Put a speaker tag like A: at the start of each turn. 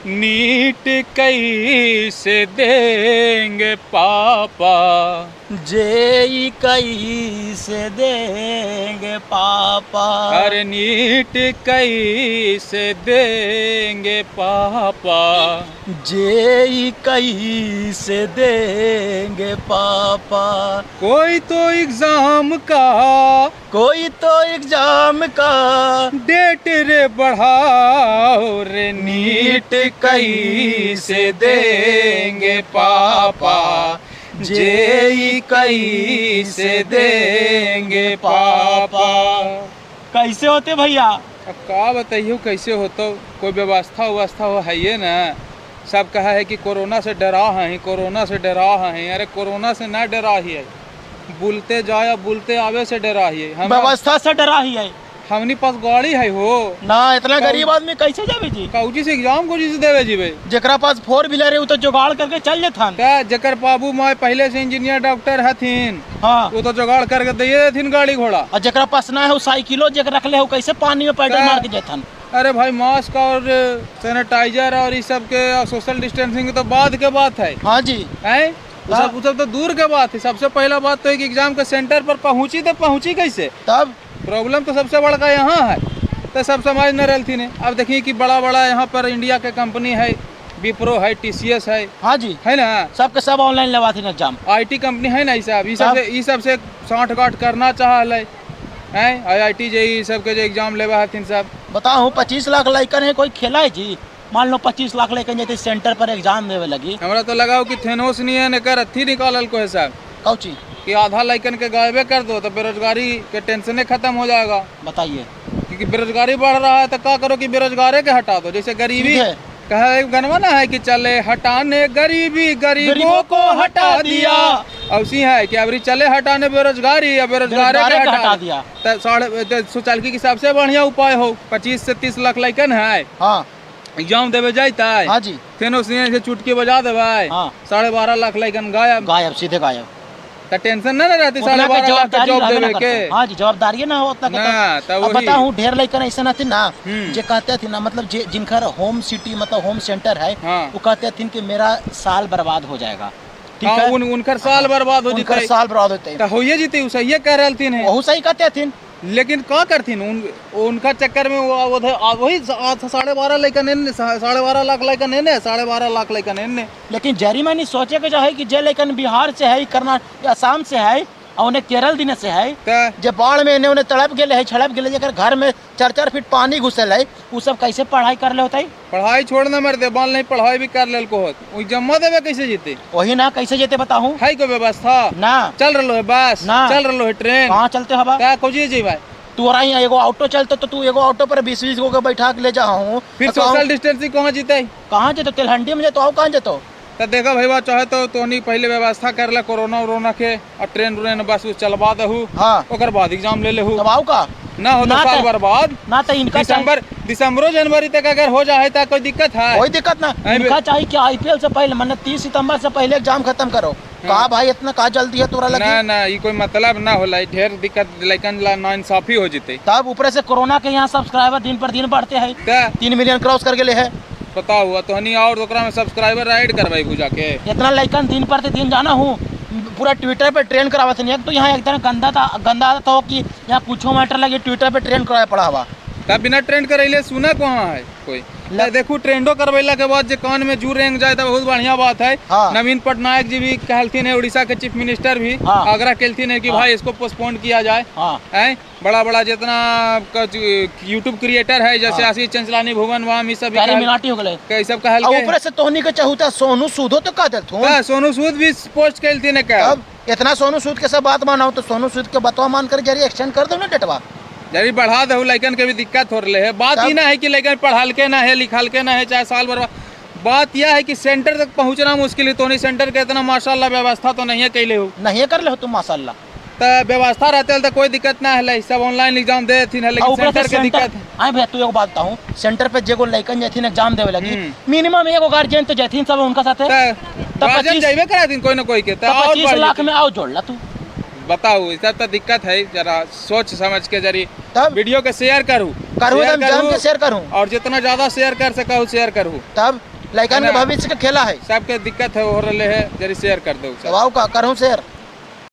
A: NEET कैसे देंगे पापा,
B: जेई कैसे देंगे पापा।
A: अरे नीट कैसे देंगे पापा,
B: जेई कैसे देंगे पापा।
A: कोई तो एग्जाम का,
B: कोई तो एग्जाम का
A: डेट रे बढ़ाओ रे, नीट कैसे देंगे पापा, जेई कैसे देंगे पापा।
B: कैसे होते भैया?
A: अब का बताइयो कैसे होतो, कोई व्यवस्था हो है ये ना। सब कहा है कि कोरोना से डरा है, कोरोना से डरा है। अरे कोरोना से ना डरा ही है, बुलते जाए बुलते आवे से डरा ही है।
B: व्यवस्था से डरा ही है।
A: हमनी पास गाड़ी है हो
B: ना, इतना गरीब आदमी कैसे जावे जी?
A: काउची से एग्जाम को से देवे जी भाई।
B: जेकरा पास 4 व्हीलर है वो तो जुगाड़ करके चल जेथन।
A: क्या जकर बाबू माँ पहले से इंजीनियर डॉक्टर हथिन,
B: हाँ,
A: वो तो जुगाड़ करके दिए देथिन गाड़ी घोड़ा।
B: और जेकरा पास ना है वो साइकिलो जेकर रख ले हो, कैसे पानी में पैडल मार के जेथन।
A: अरे भाई मास्क और सैनिटाइजर और इस सब के सोशल डिस्टेंसिंग तो बाद के बात है।
B: हाँ जी,
A: है वो सब तो दूर के बात है। सबसे पहला बात तो है कि एग्जाम के सेंटर पर पहुंची तो पहुंची कैसे।
B: तब
A: प्रॉब्लम तो सबसे बड़का यहाँ है, तो सब समझ न रहती ने। अब देखिए कि बड़ा बड़ा यहाँ पर इंडिया के कंपनी है, विप्रो है, TCS है।
B: हाँ जी,
A: है ना,
B: सबके सब ऑनलाइन लेवाते हैं एग्जाम।
A: IT कंपनी है ना, ये सब से साठ गांठ करना चाह है। IIT JEE सब के जो एग्जाम लेवा हथिन सब।
B: बताओ 25 लाख लड़कन है, कोई खेला है जी? मान लो 25 लाख लड़कन जैसे सेंटर पर एग्जाम देवे लगी।
A: हमरा तो लगाओ कि थेनोस नहीं है कर अथी निकालल को है साहब,
B: कौची
A: कि आधा लड़कन के गायबे कर दो तो बेरोजगारी के टेंशन खत्म हो जाएगा।
B: बताइए,
A: क्योंकि बेरोजगारी बढ़ रहा है तो क्या करो कि बेरोजगारी के हटा दो। जैसे गरीबी कहा गनवा ना है कि चले हटाने गरीबी, गरीबों को हटा दिया। और उसी है कि अभी चले हटाने बेरोजगारी, या बेरोजगारी के हटा दिया। सोचालकी के सबसे बढ़िया उपाय हो 25 से 30 लाख लड़कन है।
B: हाँ,
A: एग्जाम देवे जाता है।
B: हाँ जी,
A: थेनोस से चुटकी बजा देवे।
B: हाँ,
A: 12.5 लाख लड़कन गायब,
B: गायब, सीधे गायब।
A: तो टेंशन ना रहती 12.5 लाख का जॉब देवे के।
B: हाँ जी, जवाबदारी ना हो उतना के। अब बताऊं ढेर लड़कन ऐसा ना थी ना जे कहते थे ना, मतलब जिनका होम सिटी मतलब होम सेंटर है, वो कहते थे कि मेरा साल बर्बाद हो जाएगा। ठीक है,
A: उनकर साल बर्बाद हो जीते,
B: साल बर्बाद होते
A: तो होइए जीते। सही कह रहे थे,
B: वही सही कहते थे।
A: लेकिन क्या करथिन उनका चक्कर में वही 12.5 लड़कन एने, 12.5 लाख लड़कन एने, 12.5 लाख लड़कन एने।
B: लेकिन जरी मैंने सोचे के जो है कि जे लड़कन बिहार से है, कर्नाटक, असम से है, और उन्हें केरल दिन से है, जब बाढ़ में इन्हें उन्हें तड़प गए है, छड़प गए, जकर घर में 4-4 फीट पानी घुसल है, वो सब कैसे पढ़ाई कर ले होता है?
A: पढ़ाई छोड़ना मरते बाल नहीं, पढ़ाई भी कर ले को जमा देवे कैसे जीते?
B: वही ना, कैसे जेते बताऊं?
A: है कोई व्यवस्था
B: ना?
A: चल रहा है बस ना, चल रहा है ट्रेन,
B: कहाँ चलते हवा?
A: क्या खोजिए जी भाई?
B: तू रही है एगो ऑटो चलते तो तू एगो ऑटो पर 20-20 गो के बैठा के ले जा हूँ।
A: फिर सोशल डिस्टेंसिंग कहाँ जीते?
B: कहाँ जेतो? तेलहंडी में जेतो, आओ कहाँ जेतो?
A: तो देखा भाई चाहे तो नहीं पहले व्यवस्था कर ले कोरोना के, और ट्रेन बस चलवा दहू।
B: हाँ,
A: ओकर बाद एग्जाम ले लेहू।
B: तब आओ का
A: ना हो तो साल बर्बाद
B: ना। तो इनका
A: दिसंबर जनवरी तक अगर हो जाए तो कोई दिक्कत है?
B: कोई दिक्कत ना। इनका चाहिए कि IPL से पहले, मतलब 30 सितंबर से पहले एग्जाम खत्म करो। कहा भाई इतना का जल्दी है तोरा लगी?
A: ना ये कोई मतलब ना होला, ढेर दिक्कत लड़कन ला नाइंसाफी हो जीते।
B: तब ऊपर से कोरोना के यहाँ सब्सक्राइबर दिन पर दिन बढ़ते हैं, 3 मिलियन क्रॉस करके ले है।
A: पता हुआ तो नहीं, और ओकरा में सब्सक्राइबर ऐड करवाई को जाके।
B: इतना लड़कन दिन पर दिन जाना हूँ, पूरा ट्विटर पे ट्रेंड करावत नहीं। तो यहाँ एकदम गंदा था कि यहाँ कुछ मैटर लगे, ट्विटर पे ट्रेंड कराया पड़ा हुआ।
A: तब बिना ट्रेंड करैले सुना कहाँ है कोई? देखू ट्रेंडो करवैला के बाद जे कान में जू रेंग जाए तो बहुत बढ़िया बात है।
B: हाँ।
A: नवीन पटनायक जी भी कहलथिन है, उड़ीसा के चीफ मिनिस्टर भी आग्रह केलथिन है कि भाई इसको पोस्टपोन किया जाए। है बड़ा जितना यूट्यूब क्रिएटर है, जैसे आशीष चंचलानी, भुवन वाम, ये सब
B: हो गए,
A: सब कहल
B: ऊपर से तोहनी के चाहता सोनू सूद तो कह देथुन।
A: सोनू सूद भी पोस्ट केलथिन है।
B: इतना सोनू सूद के सब बात मानो तो सोनू सूद के बतवा मान कर जरी एक्सटेंड कर दो ना डेटवा,
A: जरी बढ़ा दो। लड़कन के भी दिक्कत हो रही है। बात ही ना है कि लड़कन पढ़ल के ना है, लिखल के ना है, चाहे साल भर। बात यह है कि सेंटर तक पहुंचना मुश्किल है। तो नहीं सेंटर के इतना माशाल्लाह व्यवस्था तो नहीं है कैले हो,
B: नहीं कर ले हो तुम माशाल्लाह।
A: तो व्यवस्था रहते तो कोई दिक्कत ना है, सब ऑनलाइन एग्जाम दे थी, लेकिन सेंटर के दिक्कत है।
B: आई भैया तू एगो बात बताऊं, सेंटर पे जेगो लड़कन जथिन एग्जाम देवे लगी, मिनिमम एगो गार्जियन तो जथिन सब उनका साथे,
A: तो 25 जाइबे करा दिन कोई ना कोई के, तो
B: 25 लाख में आओ जोड़ ला तू।
A: बताओ सब तो दिक्कत है। जरा सोच समझ के जरी वीडियो के शेयर करूँ
B: के शेयर करूँ,
A: और जितना ज्यादा शेयर कर सकूँ शेयर करूँ।
B: तब लड़कन के भविष्य का खेला है
A: सबके दिक्कत है हो रहे है जरी शेयर कर दो
B: दबाव का करहूँ शेयर